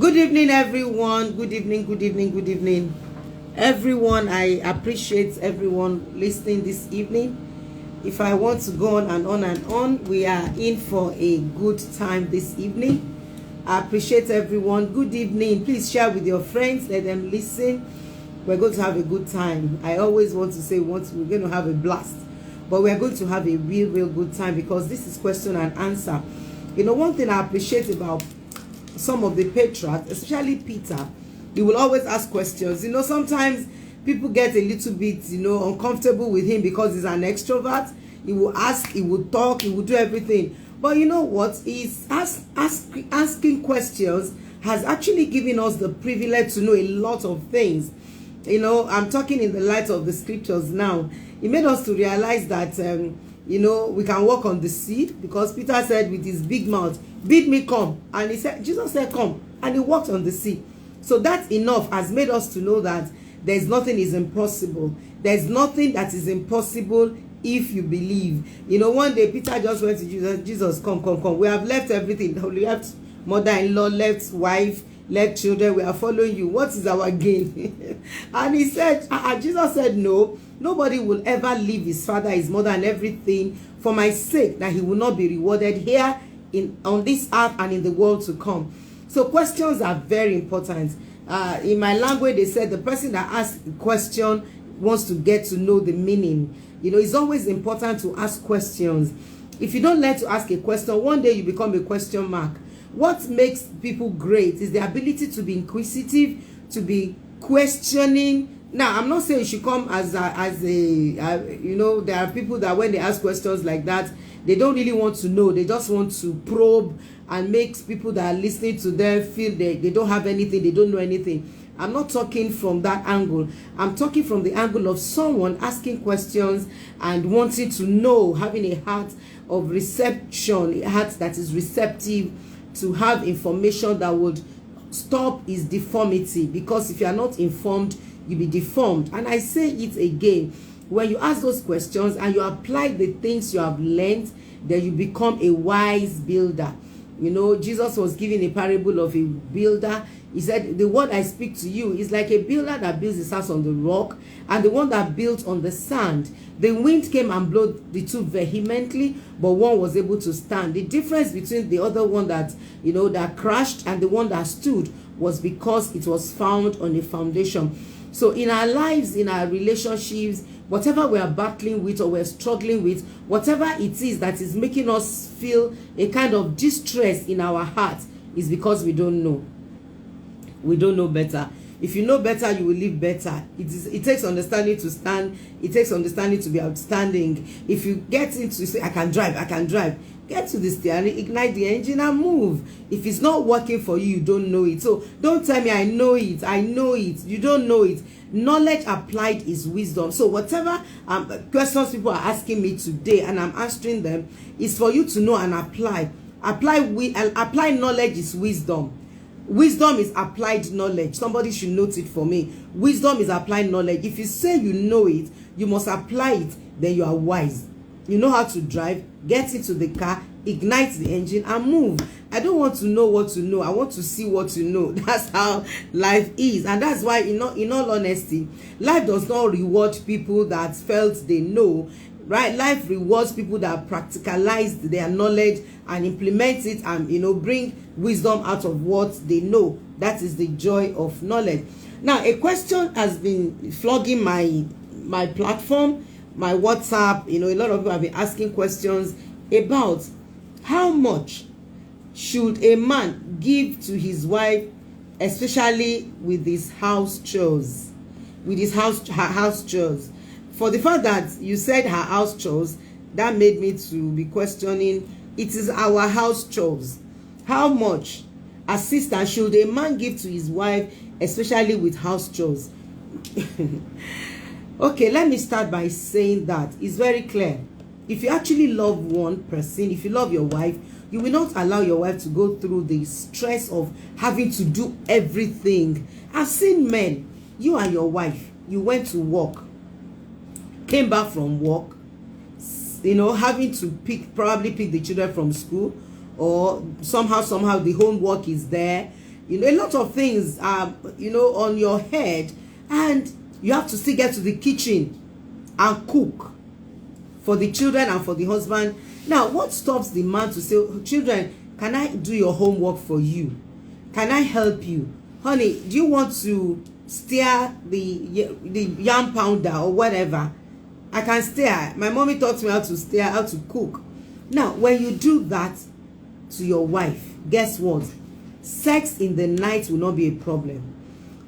Good evening, everyone. Good evening, good evening, good evening. Everyone, I appreciate everyone listening this evening. If I want to go on and on and on, we are in for a good time this evening. I appreciate everyone. Good evening. Please share with your friends. Let them listen. We're going to have a good time. I always want to say we're going to have a blast. But we're going to have a real good time because this is question and answer. You know, one thing I appreciate about some of the patriarchs, especially Peter, he will always ask questions. You know, sometimes people get a little bit, uncomfortable with him because he's an extrovert. He will ask, he will talk, he will do everything. But you know what? He's asking questions has actually given us the privilege to know a lot of things. You know, I'm talking in the light of the scriptures now. It made us to realize that, we can walk on the sea because Peter said with his big mouth, bid me come. And Jesus said, come. And he walked on the sea. So that enough has made us to know that there's nothing is impossible. There's nothing that is impossible if you believe. You know, one day Peter just went to Jesus, come. We have left everything. We left mother-in-law, left wife, left children. We are following you. What is our gain? And he said, Jesus said, no, nobody will ever leave his father, his mother, and everything for my sake, that he will not be rewarded here on this earth and in the world to come. So questions are very important. In my language, they said the person that asks a question wants to get to know the meaning. You know, it's always important to ask questions. If you don't learn to ask a question, one day you become a question mark. What makes people great is the ability to be inquisitive, to be questioning. Now, I'm not saying you should come as a there are people that when they ask questions like that, they don't really want to know. They just want to probe and make people that are listening to them feel they don't have anything, they don't know anything. I'm not talking from that angle. I'm talking from the angle of someone asking questions and wanting to know, having a heart of reception, a heart that is receptive to have information that would stop his deformity. Because if you are not informed, you'll be deformed. And I say it again, when you ask those questions and you apply the things you have learned, then you become a wise builder. You know, Jesus was giving a parable of a builder. He said, the word I speak to you is like a builder that builds his house on the rock and the one that built on the sand. The wind came and blew the two vehemently, but one was able to stand. The difference between the other one that crashed and the one that stood was because it was found on a foundation. So in our lives, in our relationships, whatever we are battling with or we're struggling with, whatever it is that is making us feel a kind of distress in our heart, is because we don't know. We don't know better. If you know better, you will live better. It takes understanding to stand. It takes understanding to be outstanding. If you get into say, I can drive. Get to the steering, ignite the engine and move. If it's not working for you, you don't know it. So don't tell me I know it. You don't know it. Knowledge applied is wisdom. So whatever questions people are asking me today and I'm answering them is for you to know and apply. Apply knowledge is wisdom. Wisdom is applied knowledge. Somebody should note it for me. Wisdom is applied knowledge. If you say you know it, you must apply it, then you are wise. You know how to drive, get into the car, ignite the engine and move. I don't want to know what to know. I want to see what to know. That's how life is. And that's why, in all honesty, life does not reward people that felt they know. Right? Life rewards people that practicalize their knowledge and implement it and, bring wisdom out of what they know. That is the joy of knowledge. Now, a question has been flogging my platform, my WhatsApp. A lot of people have been asking questions about how much should a man give to his wife, especially with his house chores, her house chores. For the fact that you said her house chores, that made me to be questioning. It is our house chores. How much assistance should a man give to his wife, especially with house chores? Okay, let me start by saying that it's very clear. If you actually love one person, if you love your wife, you will not allow your wife to go through the stress of having to do everything. I've seen men, you and your wife, you went to work, came back from work, having to probably pick the children from school, or somehow the homework is there. You know, a lot of things are, you know, on your head, and you have to still get to the kitchen and cook for the children and for the husband. Now, what stops the man to say, children, can I do your homework for you? Can I help you? Honey, do you want to stir the yam pounder or whatever? I can stir. My mommy taught me how to stir, how to cook. Now, when you do that to your wife, guess what? Sex in the night will not be a problem.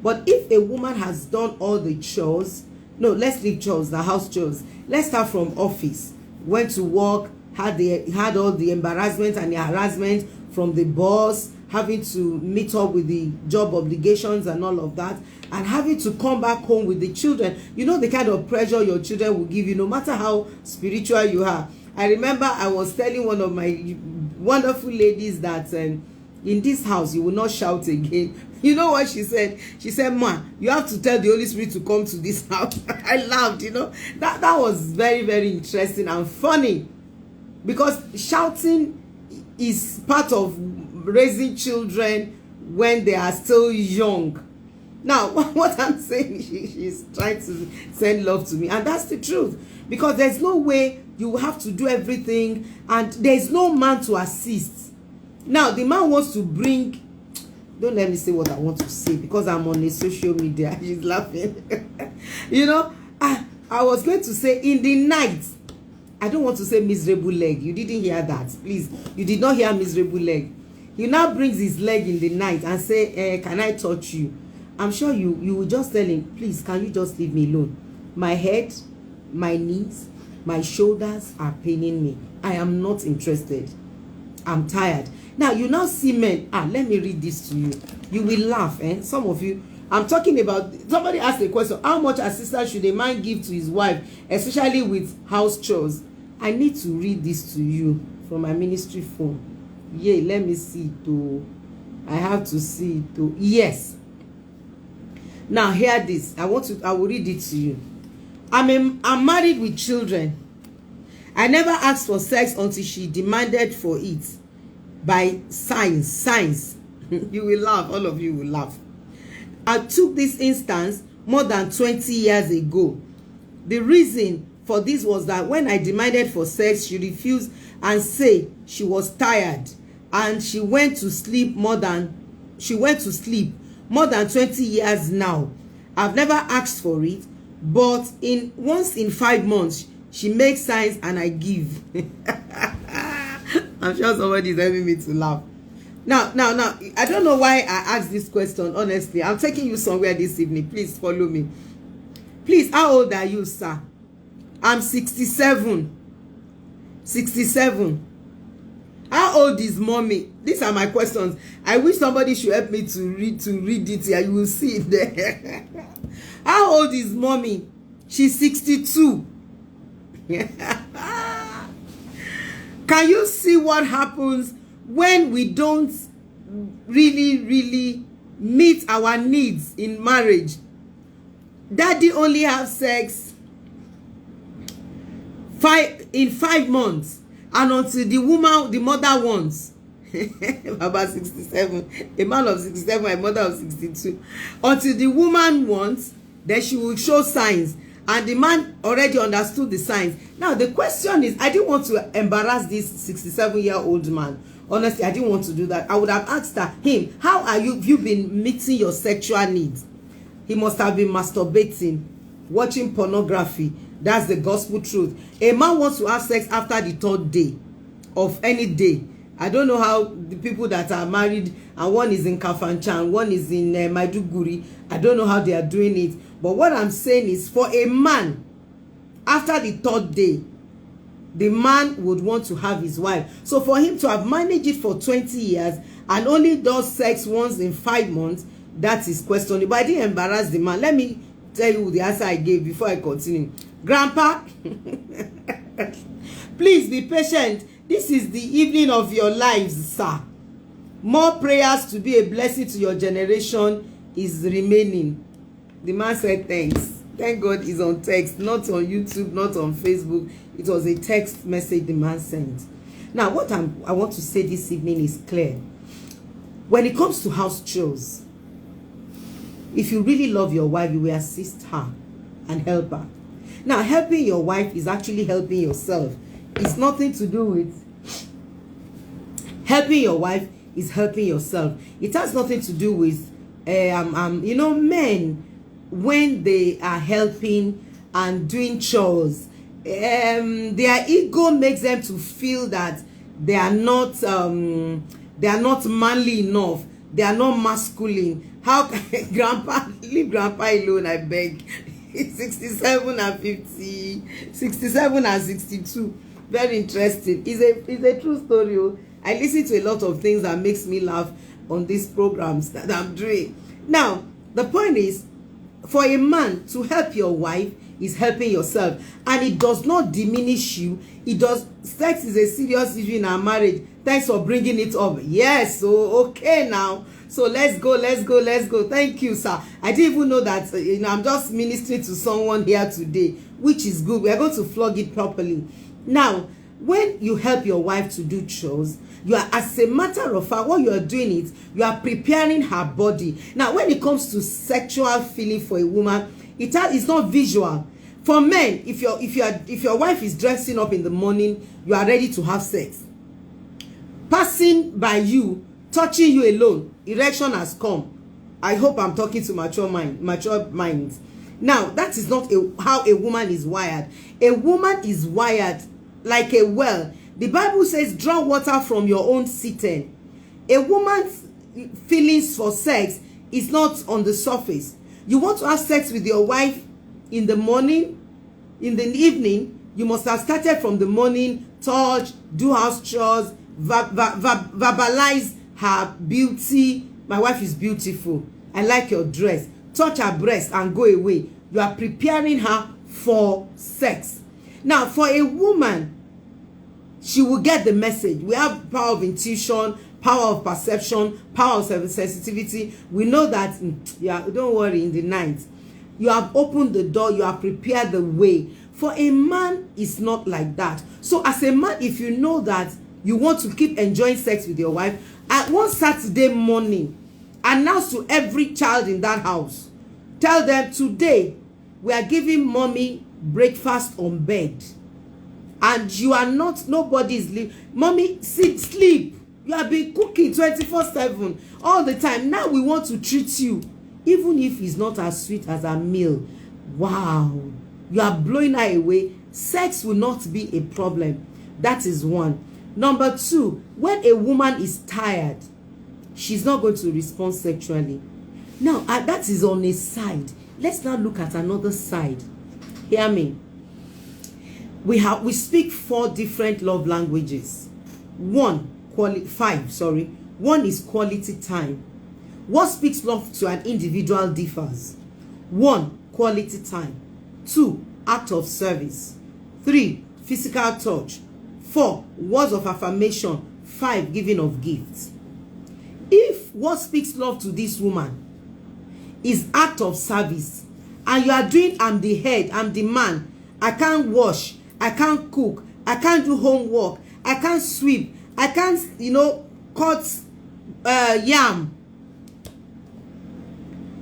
But if a woman has done all the chores, no, let's leave chores, the house chores. Let's start from office. Went to work, had all the embarrassment and the harassment from the boss, having to meet up with the job obligations and all of that, and having to come back home with the children. You know the kind of pressure your children will give you, no matter how spiritual you are. I remember I was telling one of my wonderful ladies that in this house you will not shout again. You know what she said? She said, "Ma, you have to tell the Holy Spirit to come to this house." I laughed, you know. That was very, very interesting and funny, because shouting is part of raising children when they are still young. Now, what I'm saying, she's trying to send love to me, and that's the truth, because there's no way you have to do everything, and there's no man to assist. Now, the man wants to bring, don't let me say what I want to say, because I'm on a social media. She's laughing. You know, I was going to say in the night. I don't want to say miserable leg. You didn't hear that. Please, you did not hear miserable leg. He now brings his leg in the night and say, can I touch you? I'm sure you will just tell him, please, can you just leave me alone? My head, my knees, my shoulders are paining me. I am not interested. I'm tired. Now, you now see men. Let me read this to you. You will laugh, some of you. I'm talking about, somebody asked a question, how much assistance should a man give to his wife, especially with house chores? I need to read this to you from my ministry phone. Yeah, let me see it too. I have to see it too. Yes. Now hear this. I will read it to you. I'm married with children. I never asked for sex until she demanded for it by signs. You will laugh. All of you will laugh. I took this instance more than 20 years ago. The reason for this was that when I demanded for sex, she refused and said she was tired, and she went to sleep more than 20 years now. I've never asked for it, but once in 5 months she makes signs and I give. I'm sure somebody is helping me to laugh. Now, I don't know why I asked this question, honestly. I'm taking you somewhere this evening. Please follow me. Please, how old are you, sir? I'm 67. 67. How old is mommy? These are my questions. I wish somebody should help me to read it here. You will see it there. How old is mommy? She's 62. Can you see what happens when we don't really meet our needs in marriage? Daddy only have sex in 5 months, and until the mother wants. About 67, a man of 67, a mother of 62. Until the woman wants, then she will show signs, and the man already understood the signs. Now the question is, I didn't want to embarrass this 67-year-old man. Honestly, I didn't want to do that. I would have asked him, how have you been meeting your sexual needs? He must have been masturbating, watching pornography. That's the gospel truth. A man wants to have sex after the 3rd day of any day. I don't know how the people that are married, and one is in Kafanchan, one is in Maiduguri, I don't know how they are doing it. But what I'm saying is, for a man, after the 3rd day, the man would want to have his wife. So for him to have managed it for 20 years and only does sex once in 5 months, that is questionable. But I didn't embarrass the man. Let me tell you the answer I gave before I continue. Grandpa, please be patient. This is the evening of your lives, sir. More prayers to be a blessing to your generation is remaining. The man said thanks. Thank God he's on text, not on YouTube, not on Facebook. It was a text message the man sent. Now, what I want to say this evening is clear. When it comes to house chores, if you really love your wife, you will assist her and help her. Now, helping your wife is actually helping yourself. It's nothing to do with helping your wife is helping yourself. It has nothing to do with men, when they are helping and doing chores, their ego makes them to feel that they are not manly enough, they are not masculine. How can grandpa leave grandpa alone, I beg? 67 and 50, 67 and 62. Very interesting. It's a true story. I listen to a lot of things that makes me laugh on these programs that I'm doing. Now, the point is, for a man to help your wife is helping yourself, and it does not diminish you. It does. Sex is a serious issue in our marriage. Thanks for bringing it up. Yes, so okay now. So let's go. Thank you, sir. I didn't even know that. I'm just ministering to someone here today, which is good. We are going to flog it properly. Now, when you help your wife to do chores, you are, as a matter of fact, what you are doing is you are preparing her body. Now, when it comes to sexual feeling for a woman, it's not visual. For men, if your wife is dressing up in the morning, you are ready to have sex. Passing by you, touching you alone, erection has come. I hope I'm talking to mature minds. Now, that is not how a woman is wired. A woman is wired like a well. The Bible says, draw water from your own cistern. A woman's feelings for sex is not on the surface. You want to have sex with your wife in the morning, in the evening, you must have started from the morning, touch, do house chores, verbalize her beauty. My wife is beautiful. I like your dress. Touch her breast and go away. You are preparing her for sex. Now, for a woman, she will get the message. We have power of intuition, power of perception, power of sensitivity. We know that, don't worry, in the night, you have opened the door, you have prepared the way. For a man, it's not like that. So as a man, if you know that you want to keep enjoying sex with your wife, at one Saturday morning, announce to every child in that house, tell them, today we are giving mommy breakfast on bed. And you are not, nobody is sleep. Mommy, sleep. You have been cooking 24/7 all the time. Now we want to treat you, even if it's not as sweet as a meal. Wow, you are blowing her away. Sex will not be a problem. That is one. Number two, when a woman is tired, she's not going to respond sexually. Now, that is on a side. Let's now look at another side. Hear me. We speak 4 different love languages. One is quality time. What speaks love to an individual differs. 1, quality time. 2, act of service. 3, physical touch. 4, words of affirmation. 5, giving of gifts. If what speaks love to this woman is act of service, and you are doing, I'm the head, I'm the man, I can't wash, I can't cook, I can't do homework, I can't sweep, I can't, cut yam,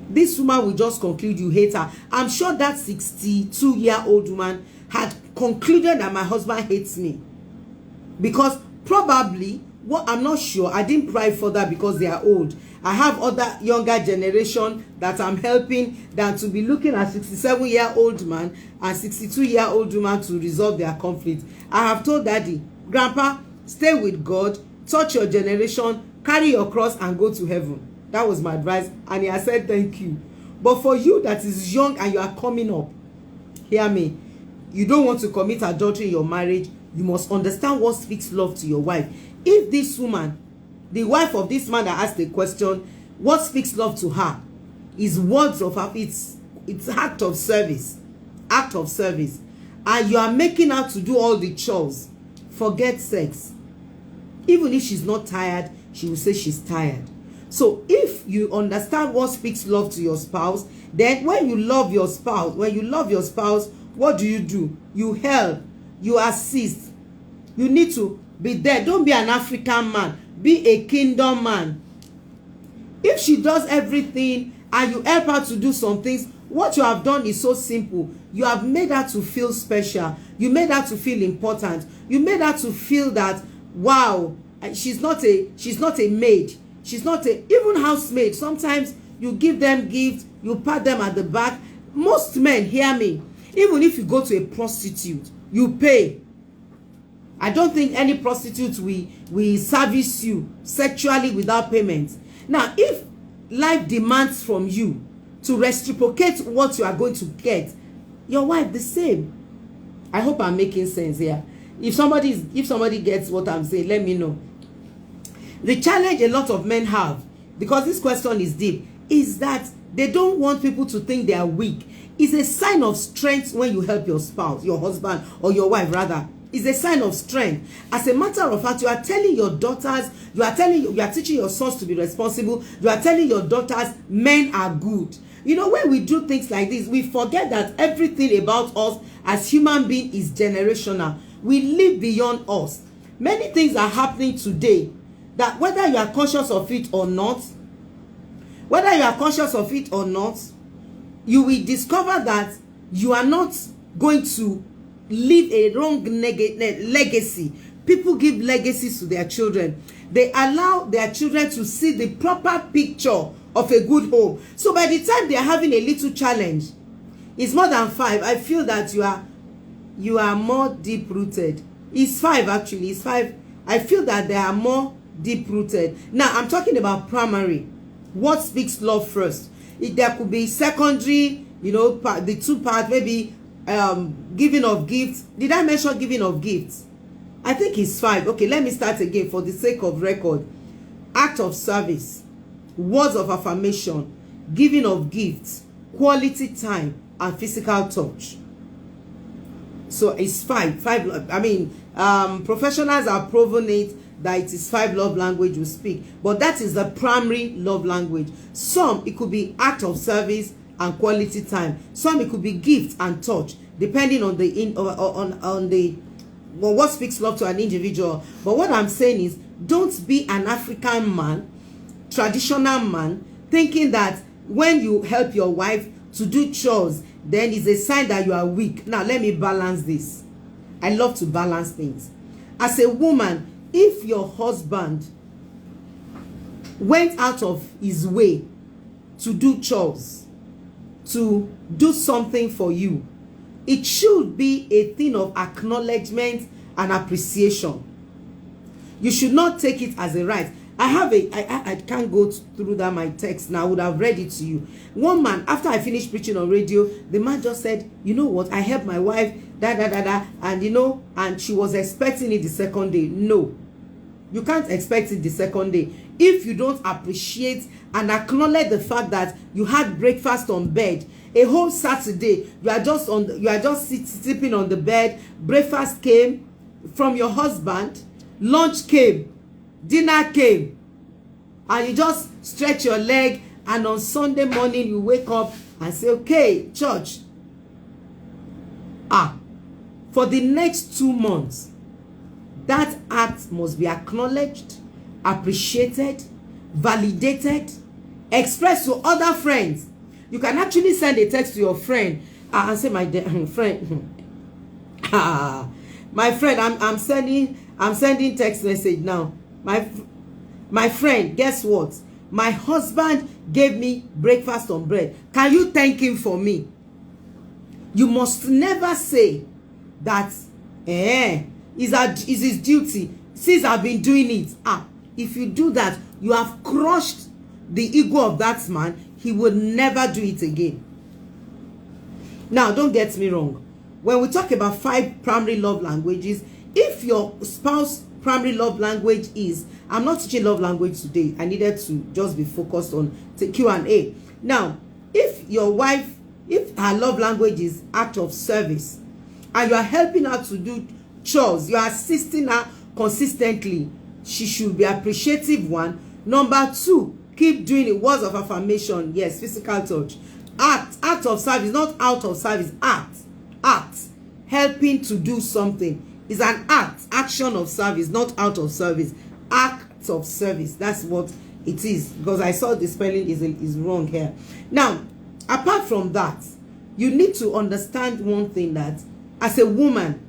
this woman will just conclude you hate her. I'm sure that 62-year-old woman had concluded that my husband hates me, because probably, I'm not sure, I didn't pry further because they are old. I have other younger generation that I'm helping than to be looking at 67-year-old man and 62-year-old woman to resolve their conflict. I have told daddy, grandpa, stay with God, touch your generation, carry your cross and go to heaven. That was my advice, and he has said thank you. But for you that is young and you are coming up, hear me, you don't want to commit adultery in your marriage, you must understand what speaks love to your wife. If this woman, the wife of this man that asked the question, what speaks love to her is words of her, it's act of service, and you are making her to do all the chores, forget sex. Even if she's not tired, she will say she's tired. So if you understand what speaks love to your spouse, then when you love your spouse, what do? You help, you assist. You need to be there. Don't be an African man, be a kingdom man. If she does everything and you help her to do some things, what you have done is so simple. You have made her to feel special. You made her to feel important. You made her to feel that, wow, she's not a maid. She's not a, even housemaid. Sometimes you give them gifts, you pat them at the back. Most men, hear me, even if you go to a prostitute, you pay. I don't think any prostitute will service you sexually without payment. Now, if life demands from you to reciprocate what you are going to get, your wife the same. I hope I'm making sense here. If somebody gets what I'm saying, let me know. The challenge a lot of men have, because this question is deep, is that they don't want people to think they are weak. It's a sign of strength when you help your spouse, your husband, or your wife rather. It's a sign of strength. As a matter of fact, you are telling your daughters, you are teaching your sons to be responsible. You are telling your daughters men are good. You know, when we do things like this, we forget that everything about us as human beings is generational. We live beyond us. Many things are happening today that whether you are conscious of it or not, you will discover that you are not going to leave a wrong legacy. People give legacies to their children. They allow their children to see the proper picture of a good home. So by the time they are having a little challenge, it's more than 5. I feel that you are more deep rooted. It's 5 actually. It's 5. I feel that they are more deep rooted. Now I'm talking about primary. What speaks love first? There could be secondary, you know, the 2 parts, maybe giving of gifts. Did I mention giving of gifts? I think it's 5. Okay, let me start again for the sake of record. Act of service, words of affirmation, giving of gifts, quality time, and physical touch. So it's 5. I mean, professionals have proven it that it is 5 love language we speak, but that is the primary love language. Some it could be act of service and quality time. Some it could be gift and touch, depending on the what speaks love to an individual. But what I'm saying is, don't be an African man, traditional man, thinking that when you help your wife to do chores, then it's a sign that you are weak. Now let me balance this. I love to balance things. As a woman, if your husband went out of his way to do chores, to do something for you, it should be a thing of acknowledgement and appreciation. You should not take it as a right. I can't go through that my text now. I would have read it to you. One man, after I finished preaching on radio, the man just said, you know what, I helped my wife, and you know, and she was expecting it the second day. No, you can't expect it the second day. If you don't appreciate and acknowledge the fact that you had breakfast on bed, a whole Saturday, you are just sleeping on the bed, breakfast came from your husband, lunch came, dinner came, and you just stretch your leg, and on Sunday morning you wake up and say, okay, church. For the next 2 months, that act must be acknowledged, appreciated, validated, expressed to other friends. You can actually send a text to your friend and say, my friend, my friend, I'm sending text message now. My friend, guess what? My husband gave me breakfast on bread. Can you thank him for me? You must never say that is his duty since I've been doing it. If you do that, you have crushed the ego of that man. He will never do it again. Now, don't get me wrong. When we talk about 5 primary love languages, if your spouse primary love language is, I'm not teaching love language today. I needed to just be focused on the Q&A. Now, if your wife, if her love language is act of service, and you are helping her to do chores, you are assisting her consistently, she should be appreciative. 1. Number 2, keep doing it. Words of affirmation. Yes, physical touch. Act of service, not out of service. Act. Helping to do something is an action of service, not out of service. Act of service. That's what It is, because I saw the spelling is wrong here. Now, apart from that, you need to understand one thing, that as a woman,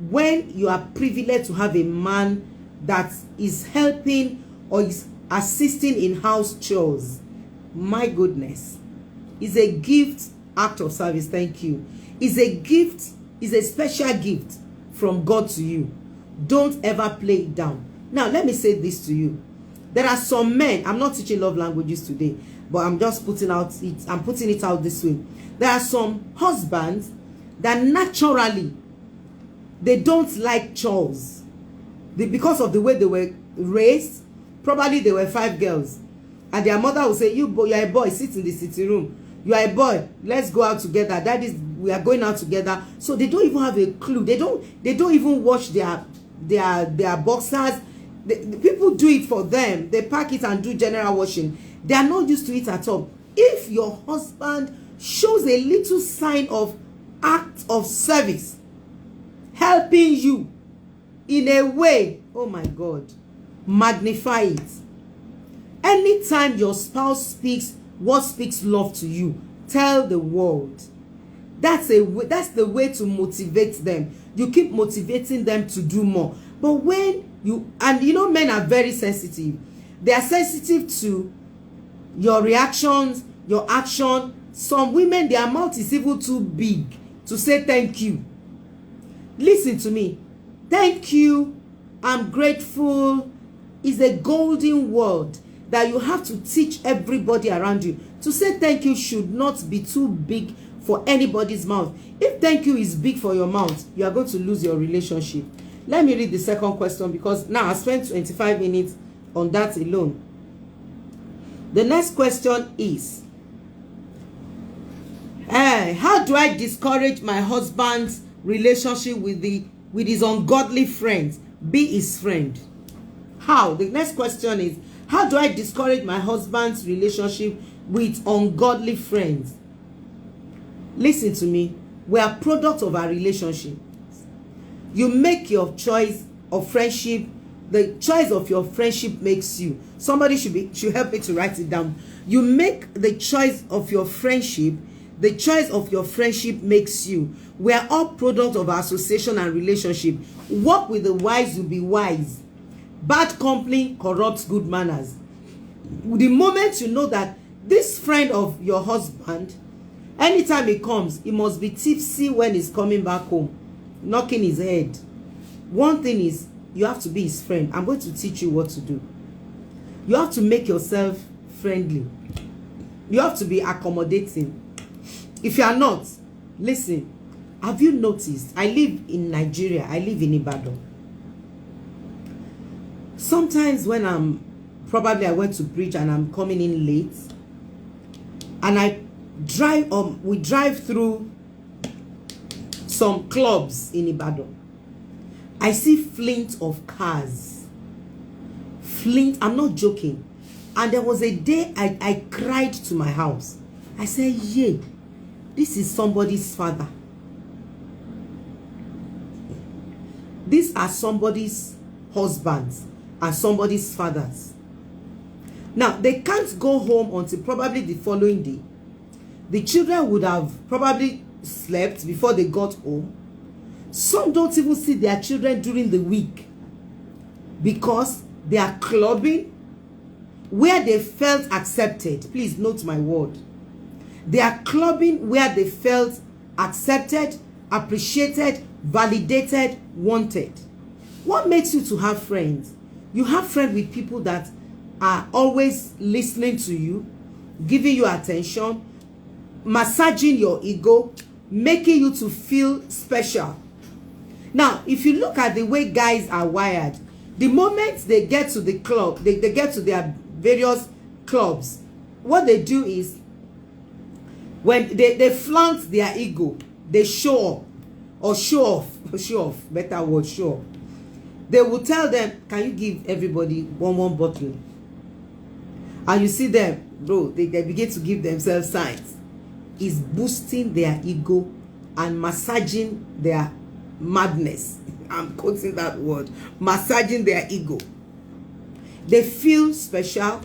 when you are privileged to have a man that is helping or is assisting in house chores, my goodness, is a gift, act of service. Thank you. Is a gift, is a special gift from God to you. Don't ever play it down. Now, let me say this to you. There are some men, I'm not teaching love languages today, but I'm just putting it out this way. There are some husbands that naturally, they don't like chores. Because of the way they were raised, probably they were 5 girls. And their mother will say, you are a boy, sit in the sitting room. You are a boy, let's go out together. That is, we are going out together. So they don't even have a clue. They don't even wash their boxers. The people do it for them. They pack it and do general washing. They are not used to it at all. If your husband shows a little sign of act of service, helping you in a way, oh my God, magnify it. Anytime your spouse speaks what speaks love to you, tell the world. That's the way to motivate them. You keep motivating them to do more. But when men are very sensitive. They are sensitive to your reactions, your action. Some women, their mouth is even too big to say thank you. Listen to me. Thank you, I'm grateful, is a golden word that you have to teach everybody around you. To say thank you should not be too big for anybody's mouth. If thank you is big for your mouth, you are going to lose your relationship. Let me read the second question, because now I spent 25 minutes on that alone. The next question is, how do I discourage my husband's relationship with his ungodly friends? Be his friend. How? The next question is, how do I discourage my husband's relationship with ungodly friends? Listen to me. We are product of our relationship. You make your choice of friendship. The choice of your friendship makes you. Somebody should help me to write it down. You make the choice of your friendship. The choice of your friendship makes you. We are all product of our association and relationship. Walk with the wise, you'll be wise. Bad company corrupts good manners. The moment you know that this friend of your husband, anytime he comes, he must be tipsy when he's coming back home, knocking his head. One thing is, you have to be his friend. I'm going to teach you what to do. You have to make yourself friendly. You have to be accommodating. If you are not, listen, have you noticed? I live in Nigeria. I live in Ibadan. Sometimes when I went to preach and I'm coming in late, and we drive through some clubs in Ibadan. I see flint of cars. Flint, I'm not joking. And there was a day I cried to my house. I said, yeah, this is somebody's father. These are somebody's husbands and somebody's fathers. Now, they can't go home until probably the following day. The children would have probably slept before they got home. Some don't even see their children during the week because they are clubbing where they felt accepted. Please note my word. They are clubbing where they felt accepted, appreciated, validated, wanted. What makes you to have friends? You have friends with people that are always listening to you, giving you attention, massaging your ego, making you to feel special. Now, if you look at the way guys are wired, the moment they get to the club, they get to their various clubs, what they do is, when they flaunt their ego, they show up, or show off, better word, show off. They will tell them, can you give everybody one bottle? And you see them, bro, they begin to give themselves signs. It's boosting their ego and massaging their madness. I'm quoting that word. Massaging their ego. They feel special.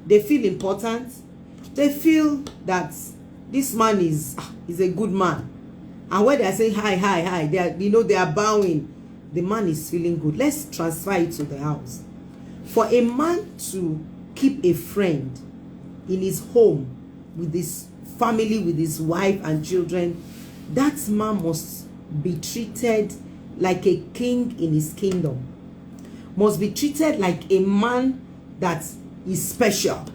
They feel important. They feel that this man is a good man. And when they are saying hi, they are, they are bowing. The man is feeling good. Let's transfer it to the house. For a man to keep a friend in his home with his family, with his wife and children, that man must be treated like a king in his kingdom. Must be treated like a man that is special.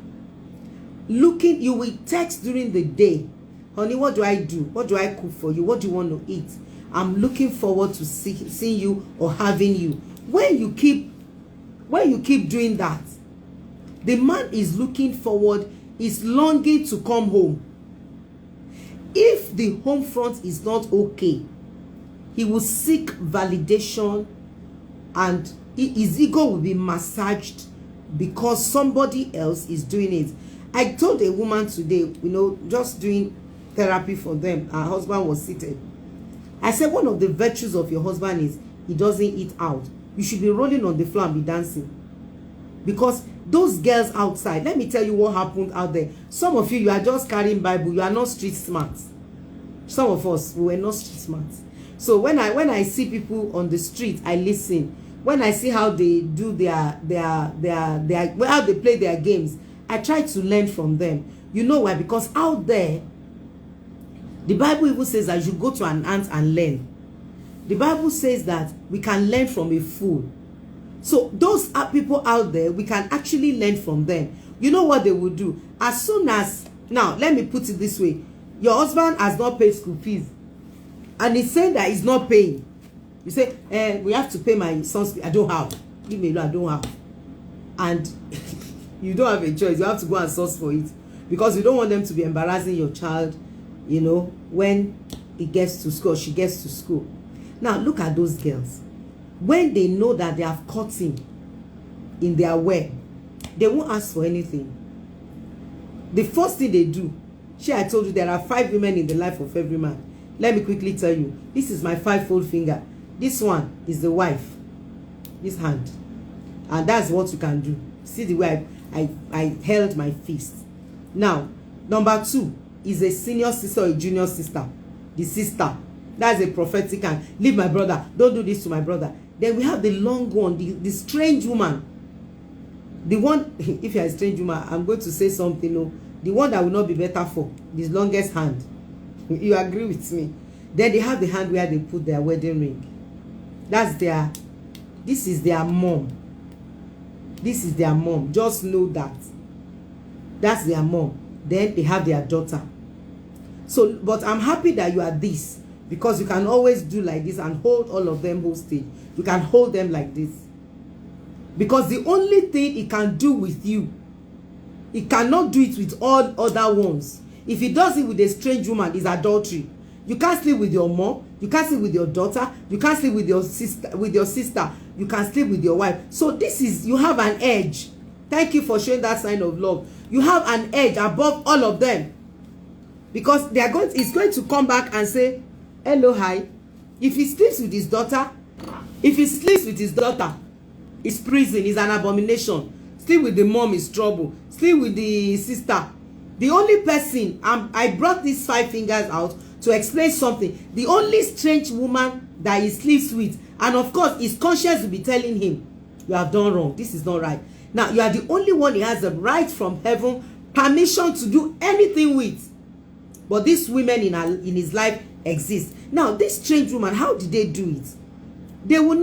You will text during the day, honey, what do I do? What do I cook for you? What do you want to eat? I'm looking forward to seeing you or having you. When you keep doing that, the man is looking forward, is longing to come home. If the home front is not okay, he will seek validation, and his ego will be massaged because somebody else is doing it. I told a woman today, just doing therapy for them, her husband was seated. I said, one of the virtues of your husband is he doesn't eat out. You should be rolling on the floor and be dancing. Because those girls outside, let me tell you what happened out there. Some of you are just carrying Bible. You are not street smart. Some of us, we were not street smart. So when I see people on the street, I listen. When I see how they do how they play their games, I try to learn from them. You know why? Because out there, the Bible even says that you go to an ant and learn. The Bible says that we can learn from a fool. So those are people out there, we can actually learn from them. You know what they will do? As soon as, now let me put it this way, your husband has not paid school fees, and he's saying that he's not paying. You say, we have to pay my son's fees. I don't have. Give me a loan, I don't have. And you don't have a choice. You have to go and source for it, because you don't want them to be embarrassing your child, when he gets to school, she gets to school. Now look at those girls. When they know that they have caught him in their web, they won't ask for anything. The first thing they do, I told you there are 5 women in the life of every man. Let me quickly tell you, this is my 5-fold finger. This one is the wife, this hand, and that's what you can do. See the way I held my fist. Now, number 2 is a senior sister or a junior sister. The sister, that's a prophetic hand. Leave my brother, don't do this to my brother. Then we have the long one, the strange woman. The one, if you're a strange woman, I'm going to say something, the one that will not be better for, this longest hand. You agree with me? Then they have the hand where they put their wedding ring. This is their mom. This is their mom. Just know that. That's their mom. Then they have their daughter. So, but I'm happy that you are this, because you can always do like this and hold all of them hostage. You can hold them like this. Because the only thing he can do with you, he cannot do it with all other ones. If he does it with a strange woman, it's adultery. You can't sleep with your mom, you can't sleep with your daughter, you can't sleep with your sister, you can sleep with your wife. So you have an edge. Thank you for showing that sign of love. You have an edge above all of them. Because he's going to come back and say, hello, hi. If he sleeps with his daughter, it's prison, it's an abomination. Sleep with the mom is trouble. Sleep with the sister. The only person, I brought these 5 fingers out to explain something. The only strange woman that he sleeps with, and of course his conscience will be telling him, you have done wrong, this is not right. Now you are the only one he has the right from heaven, permission to do anything with. But these women in his life exist. Now this strange woman, how did they do it? They will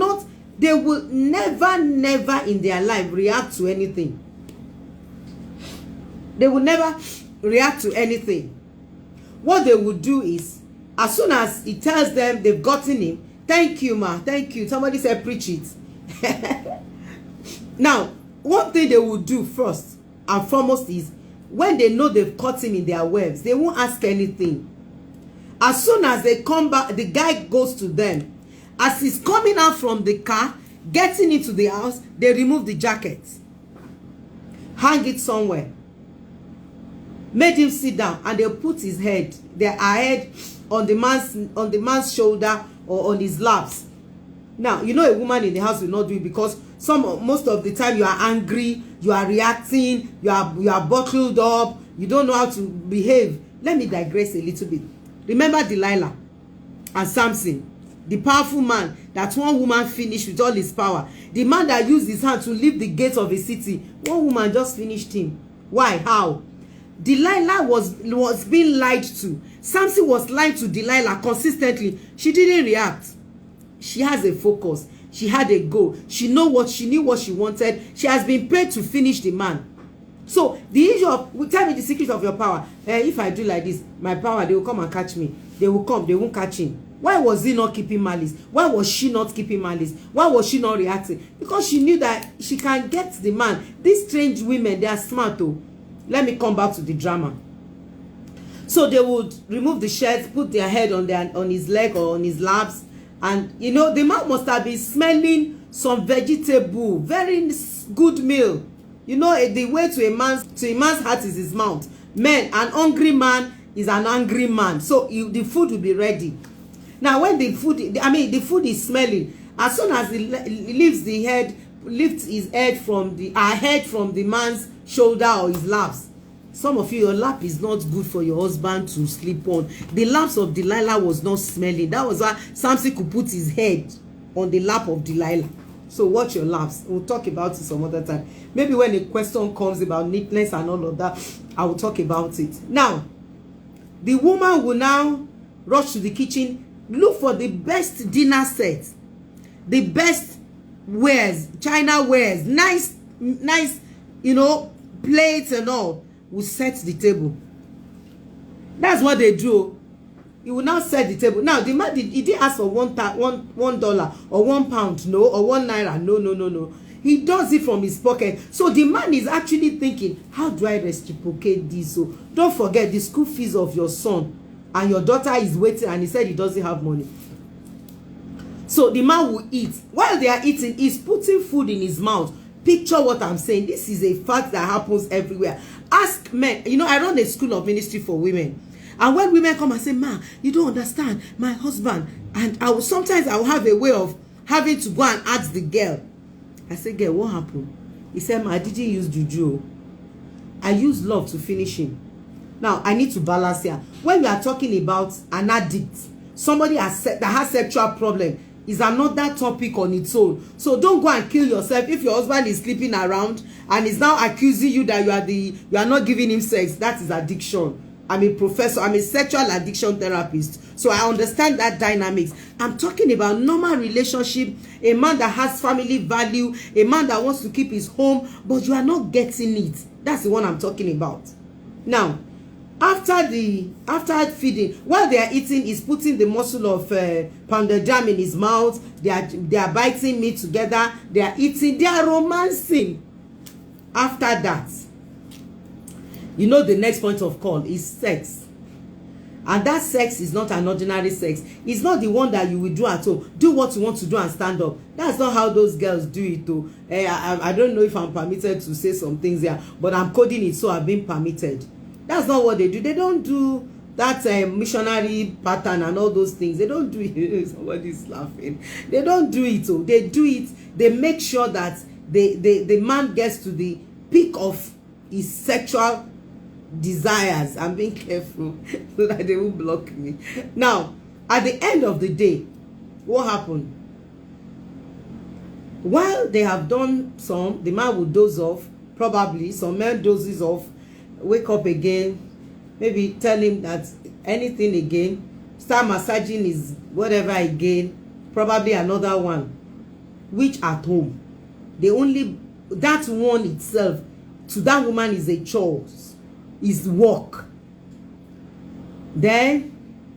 never in their life react to anything. They will never react to anything. What they will do is, as soon as he tells them they've gotten him, thank you, ma, thank you. Somebody said preach it. Now, one thing they will do first and foremost is, when they know they've caught him in their webs, they won't ask anything. As soon as they come back, the guy goes to them. As he's coming out from the car, getting into the house, they remove the jacket, hang it somewhere, made him sit down, and they put their head on the man's shoulder or on his laps. Now, a woman in the house will not do it, because most of the time you are angry, you are reacting, you are bottled up, you don't know how to behave. Let me digress a little bit. Remember Delilah and Samson, the powerful man that one woman finished with all his power. The man that used his hand to leave the gates of a city, one woman just finished him. Why? How? Delilah was being lied to. Samson was lying to Delilah consistently. She didn't react. She has a focus. She had a goal. She knew what she wanted. She has been paid to finish the man. So the issue of, tell me the secret of your power. If I do like this, my power, they will come and catch me. They will come, they won't catch him. Why was he not keeping malice? Why was she not keeping malice? Why was she not reacting? Because she knew that she can get the man. These strange women, they are smart though. Let me come back to the drama. So they would remove the shirt, put their head on his leg or on his laps, and you know the man must have been smelling some vegetable, very good meal. You know the way to a man's heart is his mouth. An hungry man is an angry man. So the food will be ready. Now when the food is smelling, as soon as he lifts his head from the man's shoulder or his laps. Some of you, your lap is not good for your husband to sleep on. The laps of Delilah was not smelling. That was why Samson could put his head on the lap of Delilah. So watch your laps. We'll talk about it some other time. Maybe when a question comes about neatness and all of that, I will talk about it. Now, the woman will now rush to the kitchen, look for the best dinner set, the best wares, china wares, nice, plates and all, will set the table. That's what they do. He will now set the table. Now the man he didn't ask for $1 or £1, no, or £1. No. He does it from his pocket. So the man is actually thinking, how do I reciprocate this? So don't forget the school fees of your son, and your daughter is waiting, and he said he doesn't have money. So the man will eat. While they are eating, he's putting food in his mouth. Picture what I'm saying. This is a fact that happens everywhere. Ask men. I run a school of ministry for women. And when women come and say, ma, you don't understand, my husband. And sometimes I will have a way of having to go and ask the girl. I say, girl, what happened? He said, ma, I didn't use juju. I used love to finish him. Now, I need to balance here. When we are talking about an addict, somebody that has sexual problem, is another topic on its own. So don't go and kill yourself if your husband is sleeping around and is now accusing you that you are not giving him sex. That is addiction. I'm a professor. I'm a sexual addiction therapist. So I understand that dynamics. I'm talking about normal relationship, a man that has family value, a man that wants to keep his home, but you are not getting it. That's the one I'm talking about. Now, after feeding, while they are eating, he's putting the muscle of pounded jam in his mouth. They are biting meat together. They are eating. They are romancing. After that, the next point of call is sex. And that sex is not an ordinary sex. It's not the one that you will do at home. Do what you want to do and stand up. That's not how those girls do it though. I don't know if I'm permitted to say some things here, but I'm coding it, so I've been permitted. That's not what they do. They don't do that missionary pattern and all those things. They don't do it. Somebody's laughing. They don't do it. Oh. They do it. They make sure that the man gets to the peak of his sexual desires. I'm being careful so that they won't block me. Now, at the end of the day, what happened? While they have done some, the man will doze off. Probably some men dozes off, wake up again, maybe tell him that anything again, start massaging his whatever again, probably another one, which at home, that one itself, to that woman is a chore, is work. Then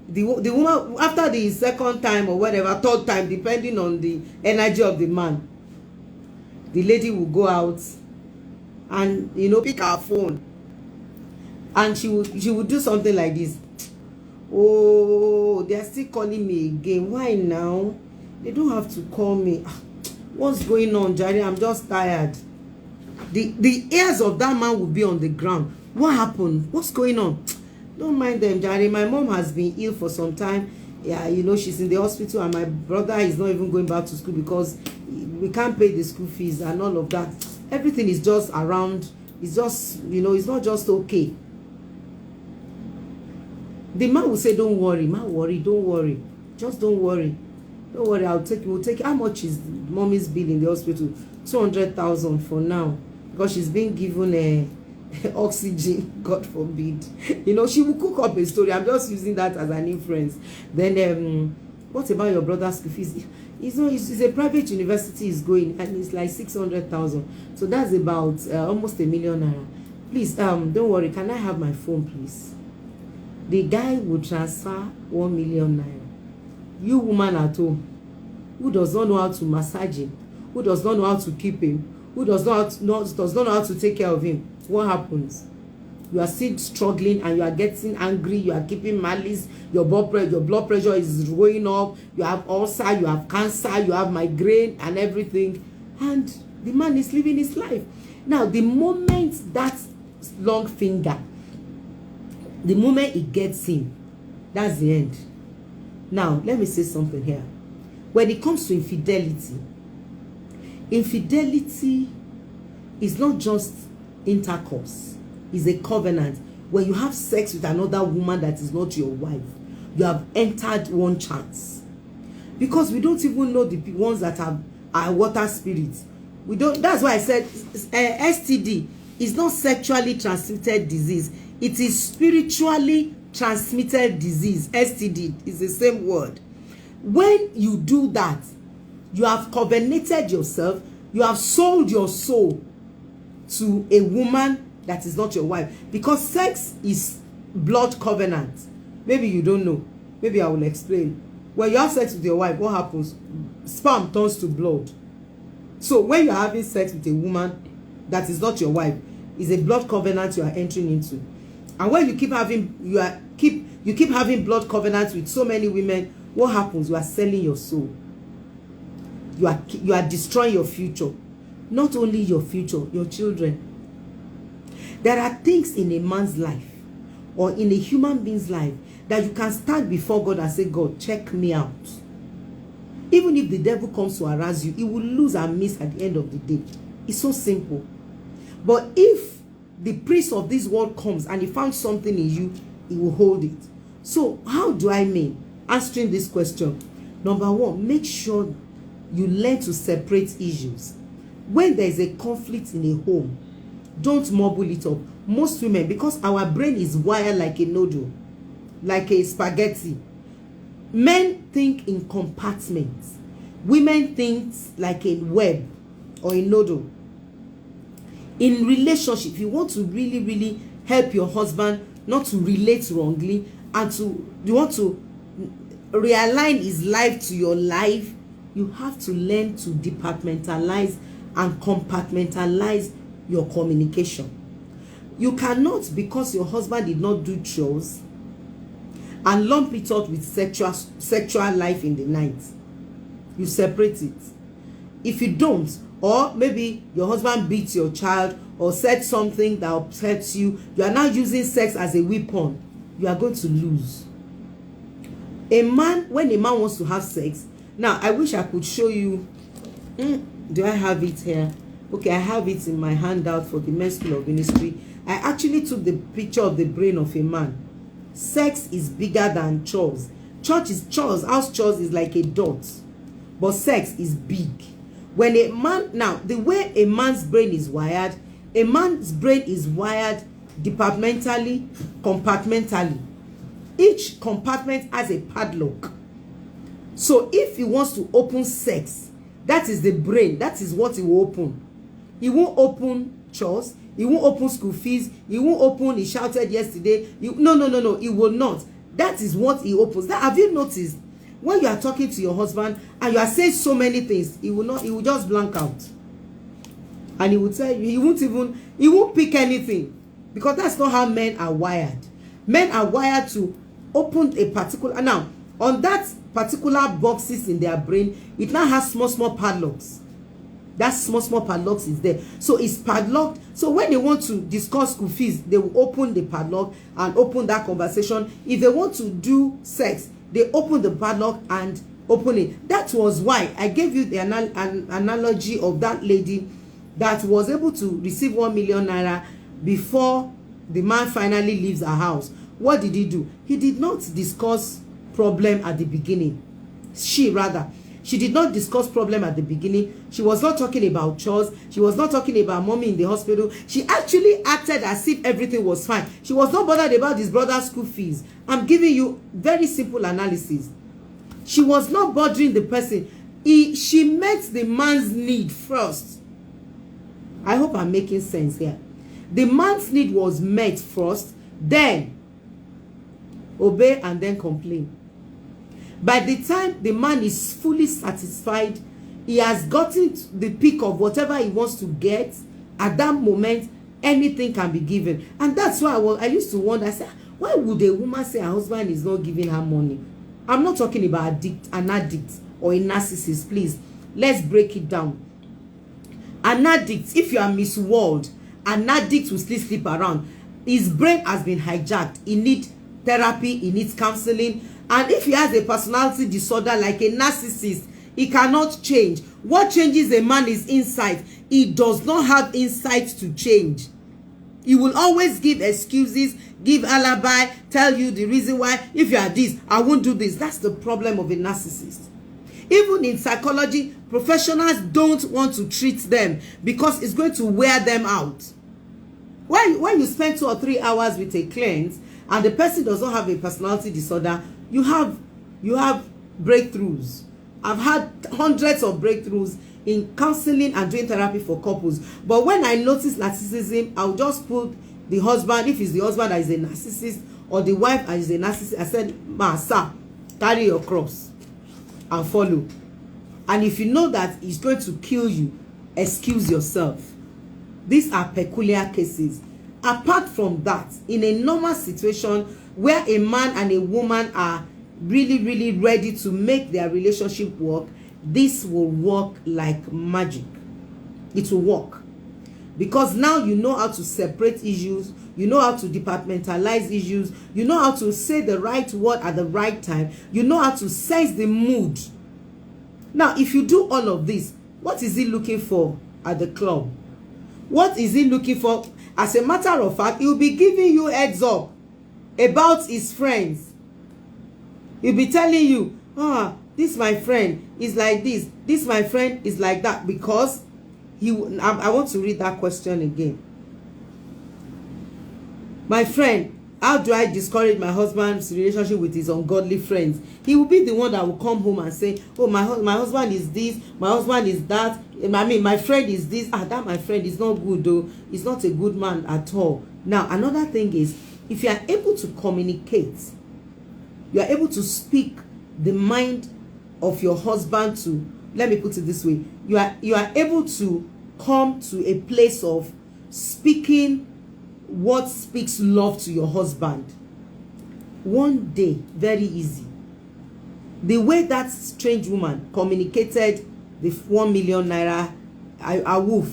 the woman, after the second time or whatever, third time, depending on the energy of the man, the lady will go out and pick her phone. And she would do something like this. Oh, they are still calling me again. Why now? They don't have to call me. What's going on, Jerry? I'm just tired. The ears of that man will be on the ground. What happened? What's going on? Don't mind them, Jerry. My mom has been ill for some time. Yeah, she's in the hospital, and my brother is not even going back to school because we can't pay the school fees and all of that. everything is just around. It's just, it's not just okay. The man will say, don't worry, don't worry. Just don't worry. Don't worry, we'll take, how much is mommy's bill in the hospital? 200,000 for now. Because she's being given a oxygen, God forbid. She will cook up a story. I'm just using that as an inference. Then, what about your brother's school fees? It's a private university is going, and it's like 600,000. So that's about almost $1 million. Please, don't worry. Can I have my phone, please? The guy will transfer 1 million naira. You woman at home, who does not know how to massage him, who does not know how to keep him, who does not know how to take care of him, what happens? You are still struggling and you are getting angry, you are keeping malice, your blood pressure is going up, you have ulcer, you have cancer, you have migraine and everything, and the man is living his life. Now, the moment that long finger, the moment it gets in, that's the end. Now, let me say something here. When it comes to infidelity is not just intercourse. Is a covenant. When you have sex with another woman that is not your wife, you have entered one chance. Because we don't even know the ones that are water spirits. We don't. That's why I said STD is not sexually transmitted disease. It is spiritually transmitted disease. STD is the same word. When you do that, you have covenanted yourself. You have sold your soul to a woman that is not your wife, because sex is blood covenant. Maybe you don't know. Maybe I will explain. When you have sex with your wife, what happens? Sperm turns to blood. So when you are having sex with a woman that is not your wife, is a blood covenant you are entering into. And when you keep having having blood covenants with so many women, what happens? You are selling your soul. You are destroying your future. Not only your future, your children. There are things in a man's life or in a human being's life that you can stand before God and say, God, check me out. Even if the devil comes to harass you, he will lose and miss at the end of the day. It's so simple. But if the prince of this world comes and he found something in you, he will hold it. So how do I mean? Answering this question. Number one, make sure you learn to separate issues. When there is a conflict in a home, don't mumble it up. Most women, because our brain is wired like a noodle, like a spaghetti. Men think in compartments. Women think like a web or a noodle. In relationship, if you want to really help your husband not to relate wrongly, and you want to realign his life to your life, you have to learn to departmentalize and compartmentalize your communication. You cannot, because your husband did not do chores, and lump it up with sexual life in the night. You separate it. If you don't, or maybe your husband beats your child or said something that upsets you, you are now using sex as a weapon, you are going to lose. When a man wants to have sex, now I wish I could show you. Do I have it here? Okay, I have it in my handout for the Men's School of Ministry. I actually took the picture of the brain of a man. Sex is bigger than chores. House chores is like a dot. But sex is big. When a man, now, the way a man's brain is wired departmentally, compartmentally. Each compartment has a padlock. So if he wants to open sex, that is the brain. That is what he will open. He won't open chores. He won't open school fees. He won't open, he shouted yesterday. No. He will not. That is what he opens. Have you noticed? When you are talking to your husband and you are saying so many things, he will just blank out. And he will tell you, he won't pick anything. Because that's not how men are wired. Men are wired to open a particular, now, on that particular boxes in their brain, it now has small padlocks. That small padlocks is there. So it's padlocked. So when they want to discuss school fees, they will open the padlock and open that conversation. If they want to do sex, they open the padlock and open it. That was why I gave you the analogy of that lady that was able to receive 1 million naira before the man finally leaves her house, what did he do? He did not discuss problem at the beginning. She did not discuss problem at the beginning. She was not talking about chores. She was not talking about mommy in the hospital. She actually acted as if everything was fine. She was not bothered about his brother's school fees. I'm giving you very simple analysis. She was not bothering the person. She met the man's need first. I hope I'm making sense here. The man's need was met first, then obey and then complain. By the time the man is fully satisfied, he has gotten the peak of whatever he wants to get. At that moment, anything can be given. And that's why I used to wonder, I said, why would a woman say her husband is not giving her money? I'm not talking about an addict or a narcissist, please. Let's break it down. An addict, if you are Miss World, an addict will still sleep around. His brain has been hijacked. He needs therapy, he needs counseling. And if he has a personality disorder like a narcissist, he cannot change. What changes a man is insight. He does not have insight to change. He will always give excuses, give alibi, tell you the reason why. If you are this, I won't do this. That's the problem of a narcissist. Even in psychology, professionals don't want to treat them because it's going to wear them out. When you spend 2 or 3 hours with a client and the person does not have a personality disorder, you have breakthroughs. I've had hundreds of breakthroughs in counseling and doing therapy for couples. But when I notice narcissism, I'll just put the husband, if it's the husband that is a narcissist, or the wife that is a narcissist, I said, ma, sir, carry your cross and follow. And if you know that it's going to kill you, excuse yourself. These are peculiar cases. Apart from that, in a normal situation where a man and a woman are really, really ready to make their relationship work, this will work like magic. It will work. Because now you know how to separate issues, you know how to departmentalize issues, you know how to say the right word at the right time, you know how to sense the mood. Now, if you do all of this, what is he looking for at the club? What is he looking for? As a matter of fact, he'll be giving you heads up about his friends. He'll be telling you, this my friend is like this my friend is like that, because I want to read that question again. My friend, how do I discourage my husband's relationship with his ungodly friends? He will be the one that will come home and say, oh, my husband is this, my husband is that, I mean, my friend is this. That my friend is not good though. He's not a good man at all. Now, another thing is, if you are able to communicate, you are able to speak the mind of your husband to, let me put it this way, you are able to come to a place of speaking what speaks love to your husband. One day, very easy. The way that strange woman communicated the 1 million naira, a wolf,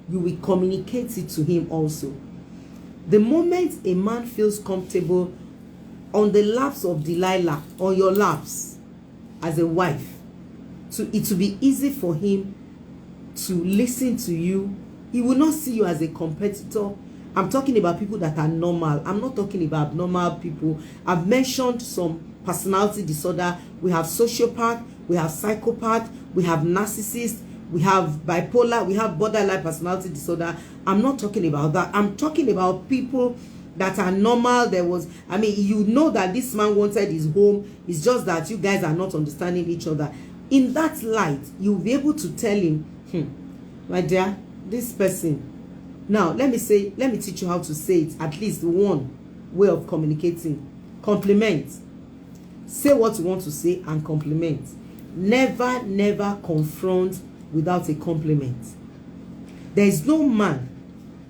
you will communicate it to him also. The moment a man feels comfortable on the laps of Delilah, on your laps as a wife, it will be easy for him to listen to you. He will not see you as a competitor. I'm talking about people that are normal. I'm not talking about abnormal people. I've mentioned some personality disorder. We have sociopath, we have psychopath, we have narcissist, we have bipolar, we have borderline personality disorder. I'm not talking about that. I'm talking about people that are normal. You know that this man wanted his home. It's just that you guys are not understanding each other. In that light, you'll be able to tell him, my dear, this person. Now, let me teach you how to say it. At least one way of communicating. Compliment. Say what you want to say and compliment. Never confront without a compliment. There is no man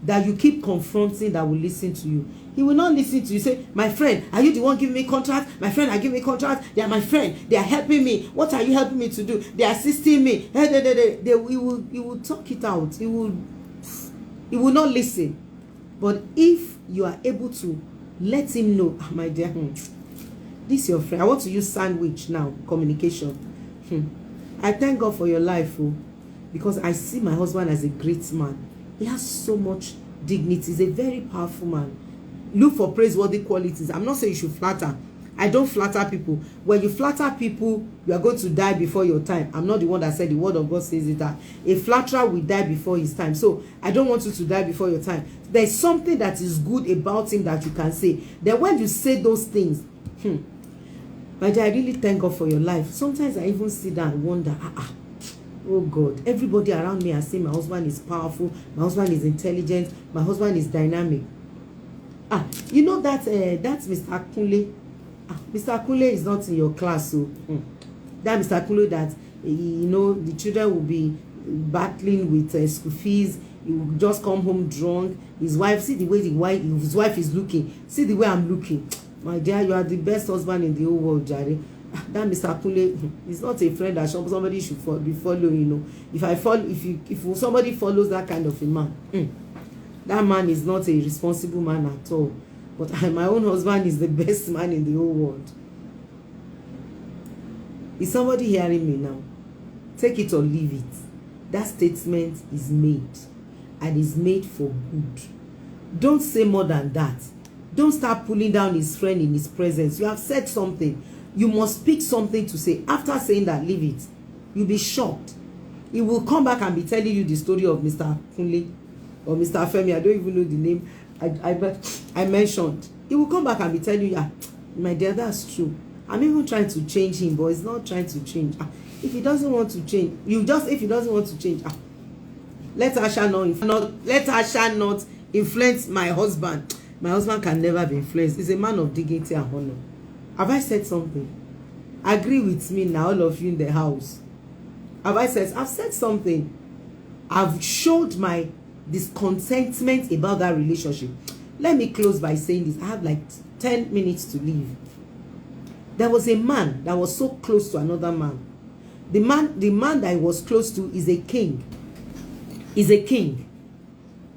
that you keep confronting that will listen to you. He will not listen to you. Say, my friend, are you the one giving me contract? My friend, are giving me contract. They are my friend. They are helping me. What are you helping me to do? They are assisting me. He will talk it out. He will not listen. But if you are able to let him know, my dear, this is your friend. I want to use sandwich now, communication. I thank God for your life. because I see my husband as a great man. He has so much dignity. He's a very powerful man. Look for praiseworthy qualities. I'm not saying you should flatter. I don't flatter people. When you flatter people, you are going to die before your time. I'm not the one that said, the word of God says it, that a flatterer will die before his time. So I don't want you to die before your time. There's something that is good about him that you can say. Then when you say those things, my dear, I really thank God for your life. Sometimes I even sit down and wonder, oh God, everybody around me are saying my husband is powerful, my husband is intelligent, my husband is dynamic. You know that that's Mr. Kunle. Mr. Kunle is not in your class, so that Mr. Kunle that you know the children will be battling with school fees. He will just come home drunk. His wife, see the way his wife is looking. See the way I'm looking. My dear, you are the best husband in the whole world, Jare. That Mr. Kunle is not a friend that somebody should be following. You know, if somebody follows that kind of a man, that man is not a responsible man at all. But my own husband is the best man in the whole world. Is somebody hearing me now? Take it or leave it. That statement is made, and is made for good. Don't say more than that. Don't start pulling down his friend in his presence. You have said something. You must pick something to say. After saying that, leave it. You'll be shocked. He will come back and be telling you the story of Mr. Kunle or Mr. Femi. I don't even know the name I mentioned. He will come back and be telling you, yeah, my dear, that's true. I'm even trying to change him, but he's not trying to change. If he doesn't want to change, if he doesn't want to change, let Asha not influence my husband. My husband can never be influenced. He's a man of dignity and honor. Have I said something? Agree with me now, all of you in the house. I've said something. I've showed my discontentment about that relationship. Let me close by saying this. I have like 10 minutes to leave. There was a man that was so close to another man. The man that he was close to is a king. Is a king.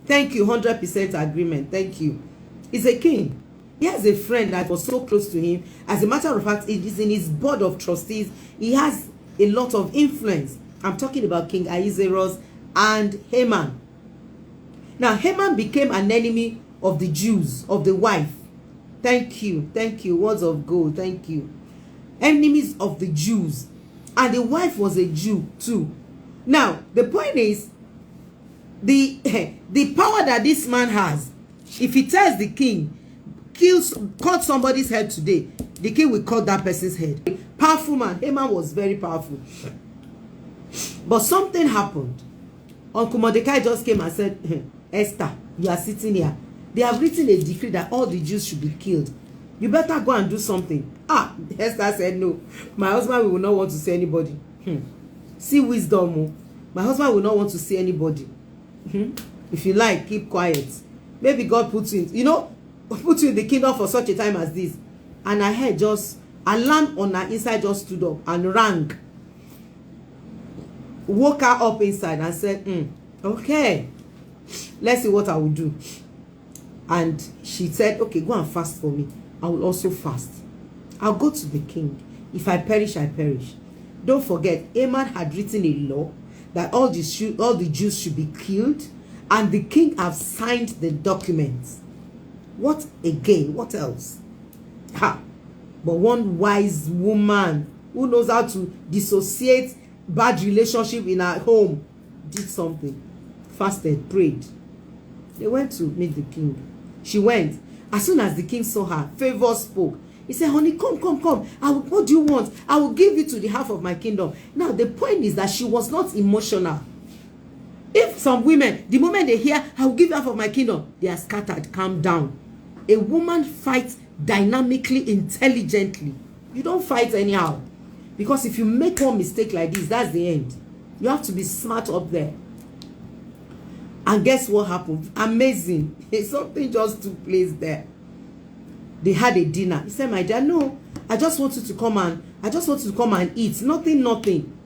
Thank you, 100% agreement. Thank you. He's a king. He has a friend that was so close to him. As a matter of fact, it is in his board of trustees. He has a lot of influence. I'm talking about King Ahasuerus and Haman. Now, Haman became an enemy of the Jews, of the wife. Thank you. Thank you. Words of gold. Thank you. Enemies of the Jews. And the wife was a Jew too. Now, the point is, the power that this man has, if he tells the king, cut somebody's head today, the king will cut that person's head. Powerful man. Haman was very powerful. But something happened. Uncle Mordecai just came and said, Esther, you are sitting here. They have written a decree that all the Jews should be killed. You better go and do something. Esther said, no. My husband will not want to see anybody. See wisdom. My husband will not want to see anybody. If you like, keep quiet. Maybe God puts you in, put you in the kingdom for such a time as this. And her head just, alarm on her inside just stood up and rang. Woke her up inside and said, okay, let's see what I will do. And she said, okay, go and fast for me. I will also fast. I'll go to the king. If I perish, I perish. Don't forget, Haman had written a law that all the Jews should be killed, and the king have signed the documents. What again? What else? But one wise woman who knows how to dissociate bad relationship in her home did something. Fasted, prayed. They went to meet the king. She went. As soon as the king saw her, favor spoke. He said, honey, come. What do you want? I will give you to the half of my kingdom. Now, the point is that she was not emotional. If some women, the moment they hear, I will give you half of my kingdom, they are scattered. Calm down. A woman fights dynamically, intelligently. You don't fight anyhow. Because if you make one mistake like this, that's the end. You have to be smart up there. And guess what happened? Amazing. Something just took place there. They had a dinner. He said, my dear, no, I just want you to come and eat. Nothing.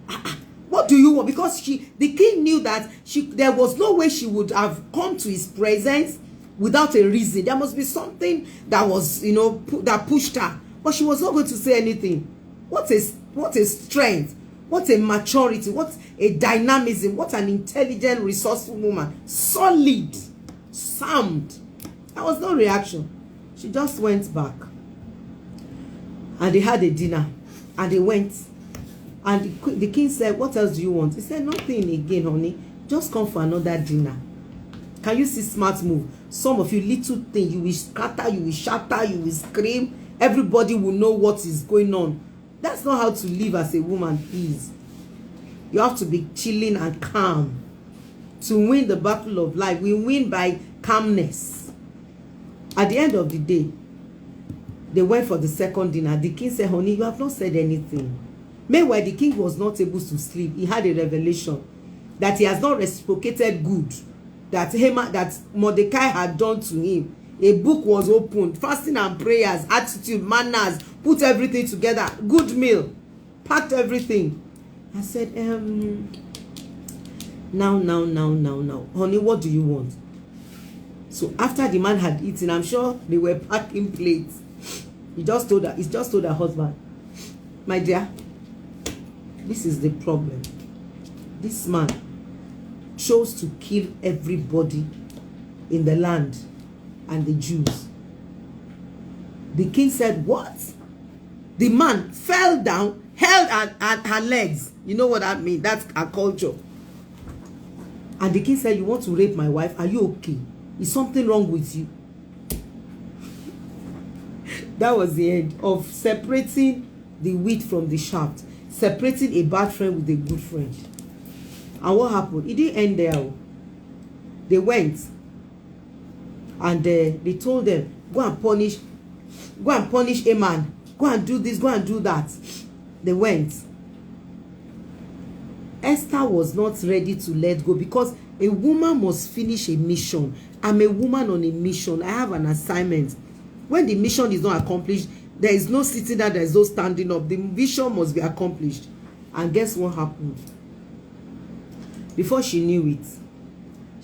What do you want? Because the king knew that there was no way she would have come to his presence without a reason. There must be something that was, that pushed her. But she was not going to say anything. What a strength. What a maturity, what a dynamism, what an intelligent, resourceful woman. Solid, sound. There was no reaction. She just went back. And they had a dinner. And they went. And the king said, what else do you want? He said, nothing again, honey. Just come for another dinner. Can you see smart move? Some of you, little thing, you will scatter, you will shatter, you will scream. Everybody will know what is going on. That's not how to live as a woman, please. You have to be chilling and calm. To win the battle of life, we win by calmness. At the end of the day, they went for the second dinner. The king said, honey, you have not said anything. Meanwhile, the king was not able to sleep. He had a revelation that he has not reciprocated good that Mordecai had done to him. A book was opened, fasting and prayers, attitude, manners, put everything together, good meal, packed everything. I said, now, honey, what do you want? So after the man had eaten, I'm sure they were packing plates. He just told her husband, my dear, this is the problem. This man chose to kill everybody in the land and the Jews. The king said, what? The man fell down, held her legs. You know what that means? That's a culture. And the king said, you want to rape my wife? Are you okay? Is something wrong with you? That was the end of separating the wheat from the chaff. Separating a bad friend with a good friend. And what happened? It didn't end there. They went and they told them, go and punish a man. Go and do this, go and do that. They went. Esther was not ready to let go because a woman must finish a mission. I'm a woman on a mission. I have an assignment. When the mission is not accomplished, there is no sitting down, there is no standing up. The vision must be accomplished. And guess what happened? Before she knew it,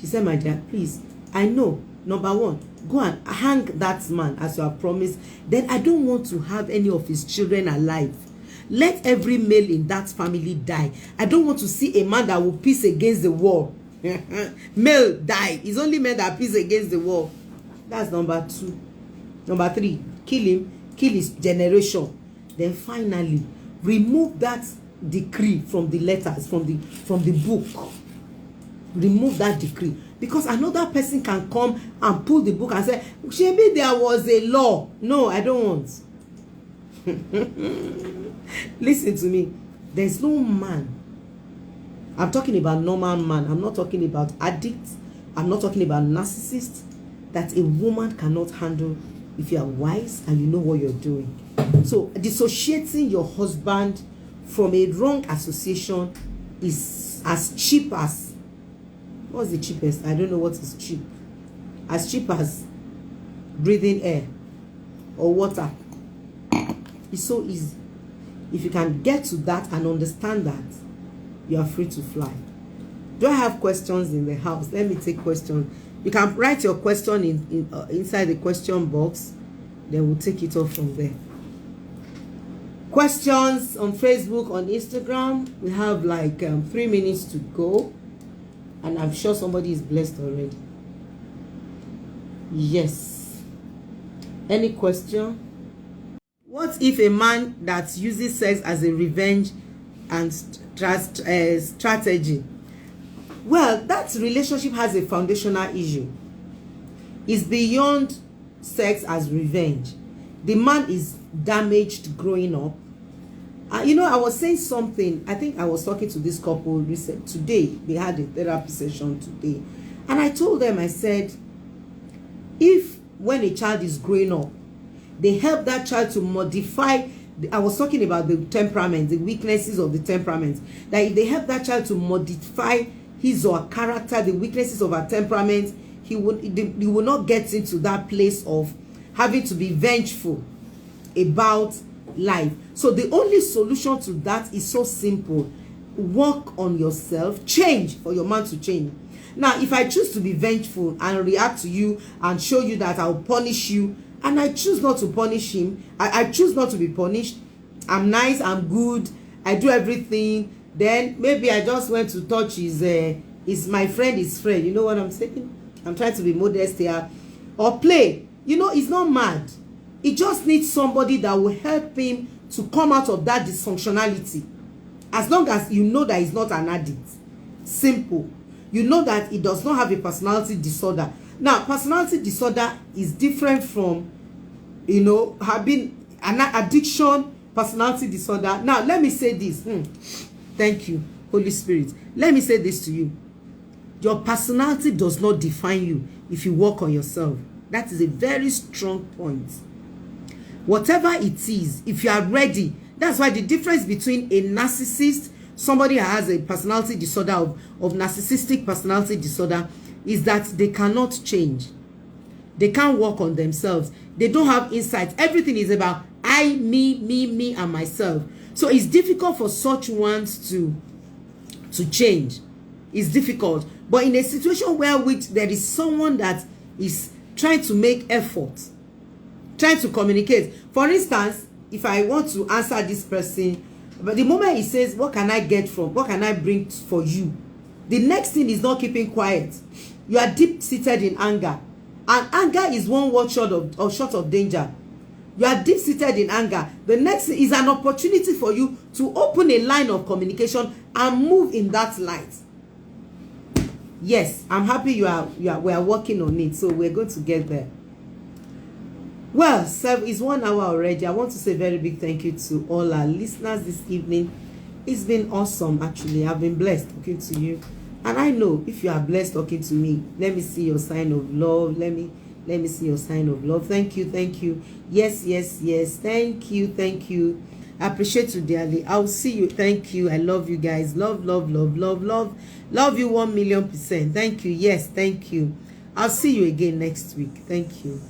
she said, my dear, please, I know, number one, go and hang that man as you have promised. Then I don't want to have any of his children alive. Let every male in that family die. I don't want to see a man that will piss against the wall. Male die. It's only men that piss against the wall. That's number two. Number three, kill him, kill his generation. Then finally, remove that decree from the letters, from the book. Remove that decree. Because another person can come and pull the book and say, maybe there was a law. No, I don't want. Listen to me. There's no man. I'm talking about normal man. I'm not talking about addicts. I'm not talking about narcissists. That a woman cannot handle if you are wise and you know what you're doing. So dissociating your husband from a wrong association is as cheap as, what's the cheapest? I don't know what is cheap. As cheap as breathing air or water. It's so easy. If you can get to that and understand that, you are free to fly. Do I have questions in the house? Let me take questions. You can write your question inside the question box. Then we'll take it off from there. Questions on Facebook, on Instagram. We have like 3 minutes to go. And I'm sure somebody is blessed already. Yes. Any question? What if a man that uses sex as a revenge and strategy? Well, that relationship has a foundational issue. It's beyond sex as revenge. The man is damaged growing up. You know, I was saying something. I think I was talking to this couple recently. Today, they had a therapy session today. And I told them, I said, if when a child is growing up, they help that child to modify. I was talking about the temperament, the weaknesses of the temperament. That if they help that child to modify his or her character, the weaknesses of her temperament, he will not get into that place of having to be vengeful about life. So the only solution to that is so simple. Work on yourself. Change for your man to change. Now, if I choose to be vengeful and react to you and show you that I'll punish you, and I choose not to punish him, I choose not to be punished. I'm nice, I'm good, I do everything. then maybe I just went to touch his my friend's friend. You know what I'm saying? I'm trying to be modest here. Or play. You know, he's not mad. He just needs somebody that will help him to come out of that dysfunctionality. As long as you know that he's not an addict. Simple. You know that he does not have a personality disorder. Now, personality disorder is different from, you know, having an addiction, personality disorder. Now, let me say this. Thank you, Holy Spirit. Let me say this to you. Your personality does not define you if you work on yourself. That is a very strong point. Whatever it is, if you are ready, that's why the difference between a narcissist, somebody who has a personality disorder of narcissistic personality disorder, is that they cannot change. They can't work on themselves. They don't have insights. Everything is about I, me, and myself. So it's difficult for such ones to change. It's difficult. But in a situation where which there is someone that is trying to make effort, trying to communicate. For instance, if I want to answer this person, but the moment he says, what can I get from, what can I bring for you? The next thing is not keeping quiet. You are deep-seated in anger. And anger is one word short of danger. You are deep-seated in anger. The next thing is an opportunity for you to open a line of communication and move in that light. Yes, I'm happy we are working on it, so we're going to get there. Well, it's 1 hour already. I want to say a very big thank you to all our listeners this evening. It's been awesome, actually. I've been blessed talking to you. And I know if you are blessed talking to me, let me see your sign of love. Let me see your sign of love. Thank you. Yes. Thank you. I appreciate you dearly. I'll see you. Thank you. I love you guys. Love you 1,000,000%. Thank you. Yes, thank you. I'll see you again next week. Thank you.